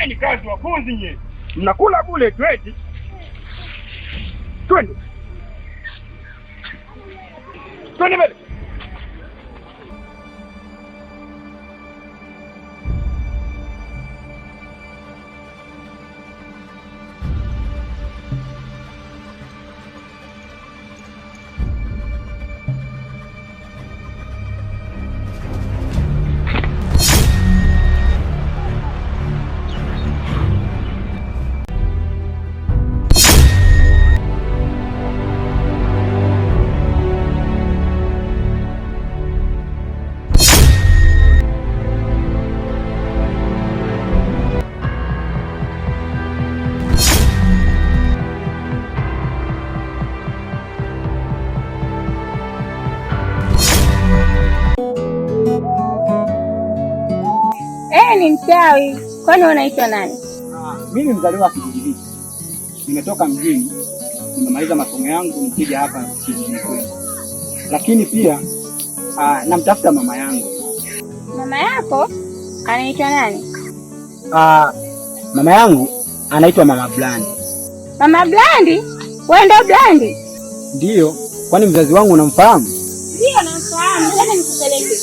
Fanyeni kazi wafunzi nye. Mnakula bure tu eti. Twende. Twende mbele. Ni mchawi. Kwani unaitwa nani? Mimi mzaliwa kijiji hiki. Nimetoka mjini, nimemaliza masomo yangu nikija hapa kijijini kwetu. Lakini pia namtafuta mama yangu. Mama yako anaitwa nani? Mama yangu anaitwa Mama Blandi. Mama Blandi? Wewe ndio Blandi? Ndiyo, kwani mzazi wangu unamfahamu? Ndiyo namfahamu. Nataka nikupeleke.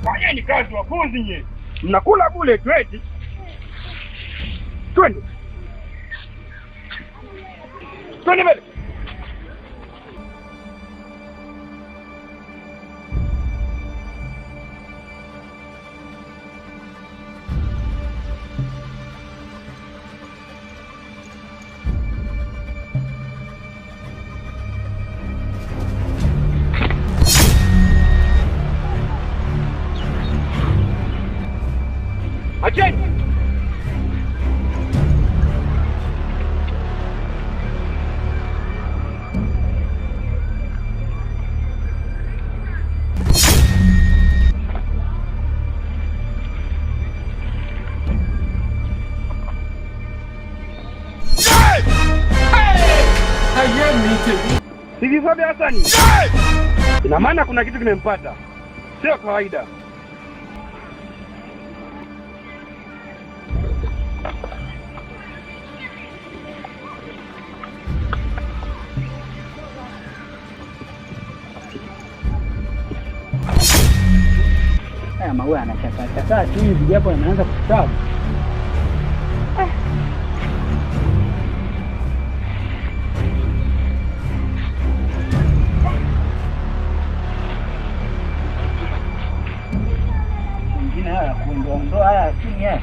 Fanyeni kazi wafunzi nye. Mnakula bure tu eti. Twende. Twende mbele. Acheni. Sikisobe Hasani. Ina maana kuna kitu kimempata. Sio kawaida. Maua anachakachakaa tu hivi japo anaanza kustawi. Mwingine haya kuondoa haya chini haya.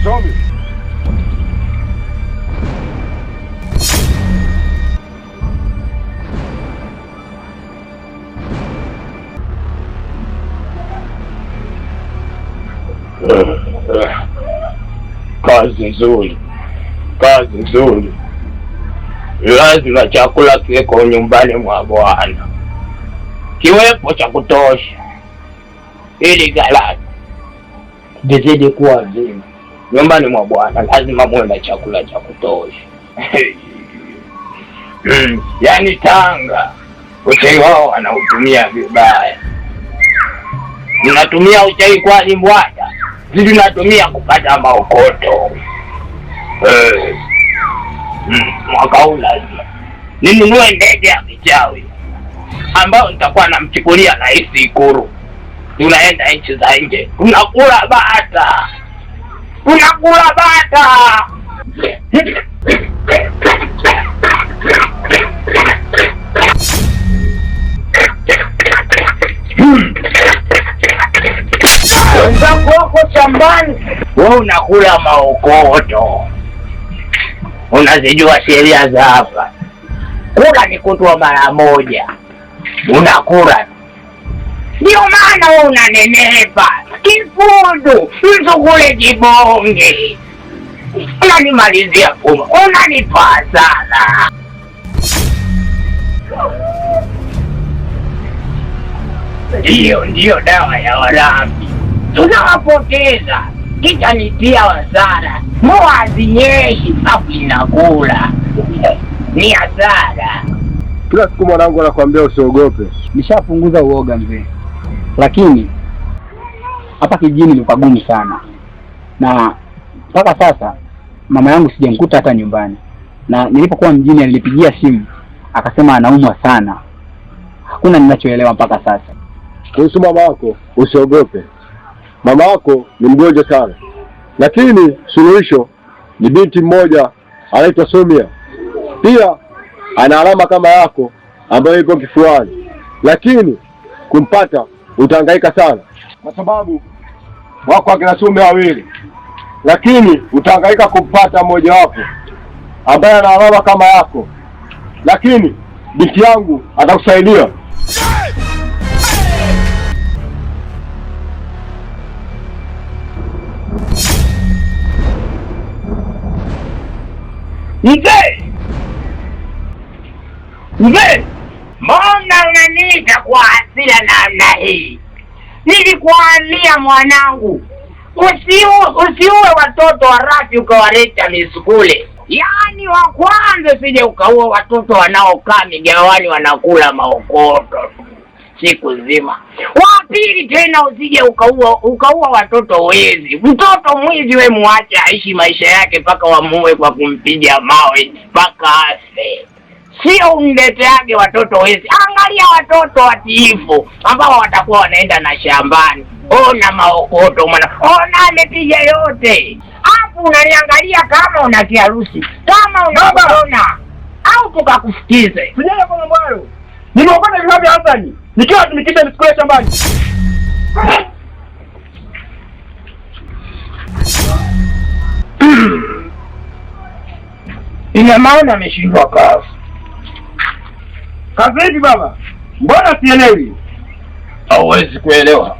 Zombie. Kazi nzuri, kazi nzuri. Lazima chakula kiweko nyumbani mwa Bwana, kiwepo cha kutosha ili ghalani zizidi kuwa nzima. Nyumbani mwa Bwana lazima muwe na chakula cha kutosha. Yaani Tanga uchai wao wanautumia vibaya. Mnatumia uchai kwa limbwata, sisi tunatumia kupata maokoto. Mwaka huu lazima ninunue ndege ya kichawi ambao nitakuwa namchukulia rais Ikulu. Tunaenda nchi za nje, tunakula bata, tunakula bata. wenzako wako shambani, wewe unakula maokoto. Unazijua sheria za hapa, kula ni kutwa mara moja, unakula. Ndio maana wewe unanenepa kifudu, mtu kule kibonge. Unanimalizia kuma, unanipaa sana. Ndiyo dawa ya Warambi. Tunawapoteza, kisha nitia hasara. Mvua hazinyeshi, afu inakula. Ni hasara. Kila siku mwanangu anakuambia usiogope. Nishapunguza uoga mzee, lakini hapa kijijini ni pagumu sana, na mpaka sasa mama yangu sijamkuta hata nyumbani, na nilipokuwa mjini alinipigia simu akasema anaumwa sana. Hakuna ninachoelewa mpaka sasa. Kuhusu mama yako usiogope. Mama yako ni mgonjwa sana, lakini suluhisho ni binti mmoja anaitwa Somia. Pia ana alama kama yako ambayo iko kifuani, lakini kumpata utahangaika sana, kwa sababu wako akina Somia wawili, lakini utahangaika kumpata mmoja wapo ambaye ana alama kama yako, lakini binti yangu atakusaidia. Mzee, mbona unaniita kwa hasira namna hii? Nilikuambia mwanangu, usiue watoto warafi ukawaleta misukule. Yaani wa kwanza sije ukaua watoto wanaokaa migawani wanakula maokoto siku nzima. Wa pili tena usije ukaua watoto wezi. Mtoto mwizi we muache aishi maisha yake mpaka wamuue kwa kumpiga mawe mpaka afe. Sio umleteage watoto wezi. Angalia watoto watiifu ambao watakuwa wanaenda na shambani. Ona maokoto mwana. Ona amepiga yote. Hapo unaniangalia kama una kiharusi. Kama unaona au tukakufukize. Sijana kwa mambo hayo. Nimeokota vifaa vya Hasani nikiwa tumikisha misikule shambani. Ina maana ameshindwa kazi. Kazi hivi baba? Mbona sielewi? Hauwezi kuelewa.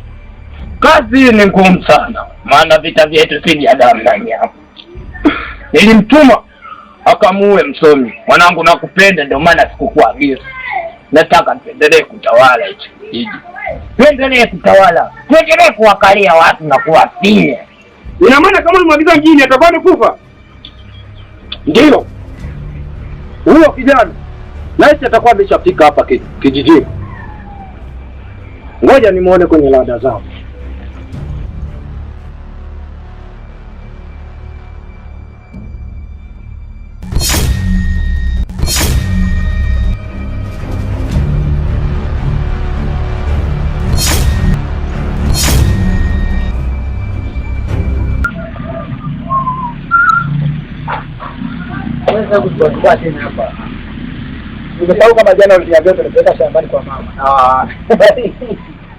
Kazi hii ni ngumu sana, maana vita vyetu si vya damu na nyama. Nilimtuma akamuue msomi. Mwanangu nakupenda, ndio maana sikukuagiza. Nataka tuendelee kutawala hichi kijiji. Tuendelee kutawala. Tuendelee kuwakalia watu na kuwafinya. Ina maana kama ulimwagiza mjini atakuwa amekufa? Ndio. Huyo kijana naisi atakuwa ameshafika hapa kijijini. Ngoja nimuone kwenye lada zao. Nimesahau kama jana uliniambia tunapeleka shambani kwa mama.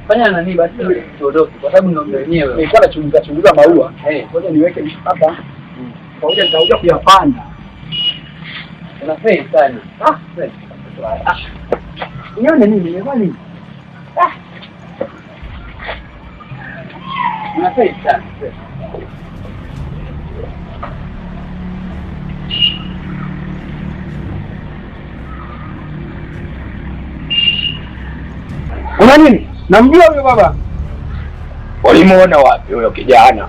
Fanya nani basi tuondoke kwa sababu ndio wenyewe. Nilikuwa nachunguza maua. Ngoja niweke hapa. Pamoja nitakuja kuyapanda. Unafanya sana. Nione nini? Nimevaa nini? Unafanya sana. Una nini? Namjua huyo baba. Ulimuona wapi huyo kijana?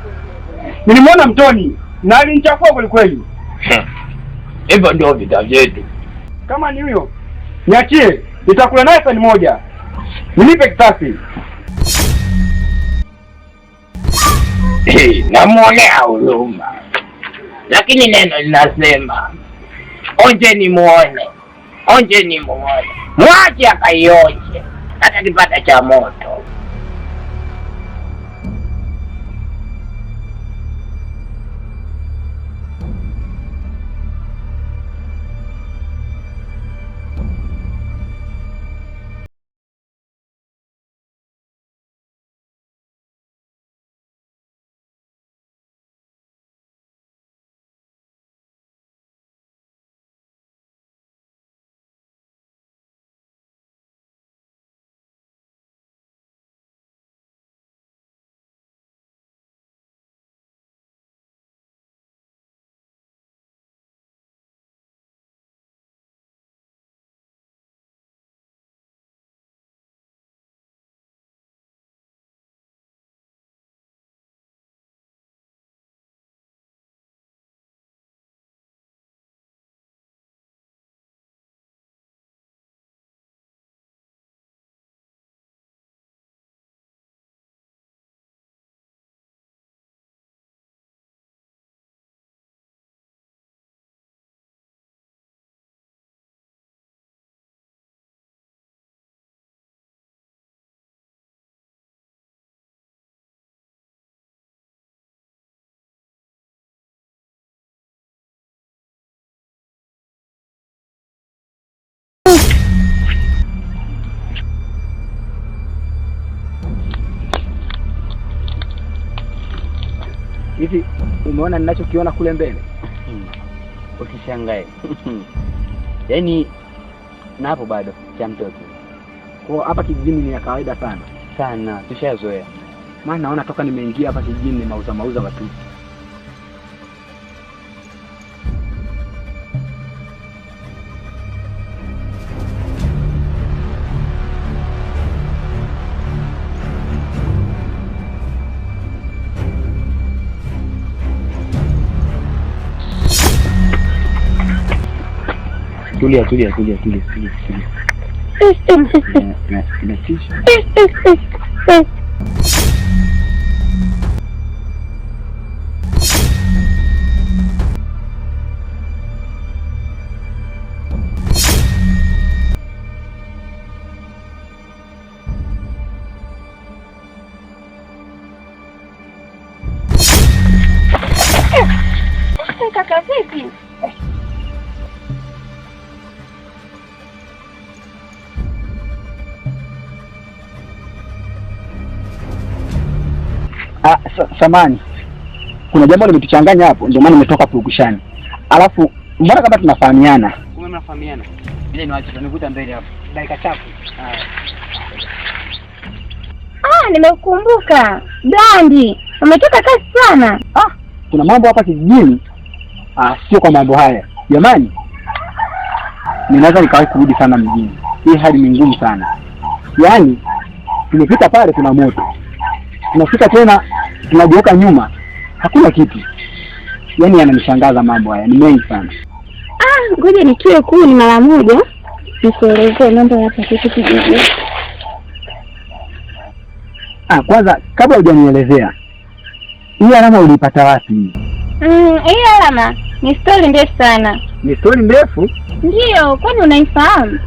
Nilimwona mtoni na alinichafua kweli kweli. Hivyo ndio vita vyetu. Kama ni huyo, niachie, nitakula naye sani moja. Nilipe kisasi. Namuonea huruma, lakini neno linasema onje ni muone, onje ni muone. Mwache akaionje hata kipata cha moto. Hivi umeona ninachokiona kule mbele? Usishangae. Yaani na hapo bado cha mtoto. Kwa hapa kijijini ni ya kawaida sana. Sana, tushazoea. Maana naona toka nimeingia hapa kijijini mauza watu. Tulia. Kaka vipi? Samani. Kuna jambo limetuchanganya hapo, ndio maana nimetoka purukushani. Alafu mbona kama tunafahamiana? Kumbe mnafahamiana. Ile ni wacha nivuta mbele hapo. Dakika chafu. Nimekukumbuka. Blandi, umetoka kasi sana. Kuna mambo hapa kijijini. Sio kwa mambo haya. Jamani. Ninaweza nikawahi kurudi sana mjini. Hii hali ni ngumu sana. Yaani tumepita pale kuna moto. Tunafika tena tunageuka nyuma. Hakuna kitu. Yaani yananishangaza mambo haya. Ni mengi sana. Ngoja nitoe kuni mara moja. Nikuelezee mambo hapa kitu kijiji. Kwanza kabla hujanielezea. Hii alama ulipata wapi? Hii alama ni story ndefu sana. Ni story ndefu? Ndio, kwani unaifahamu?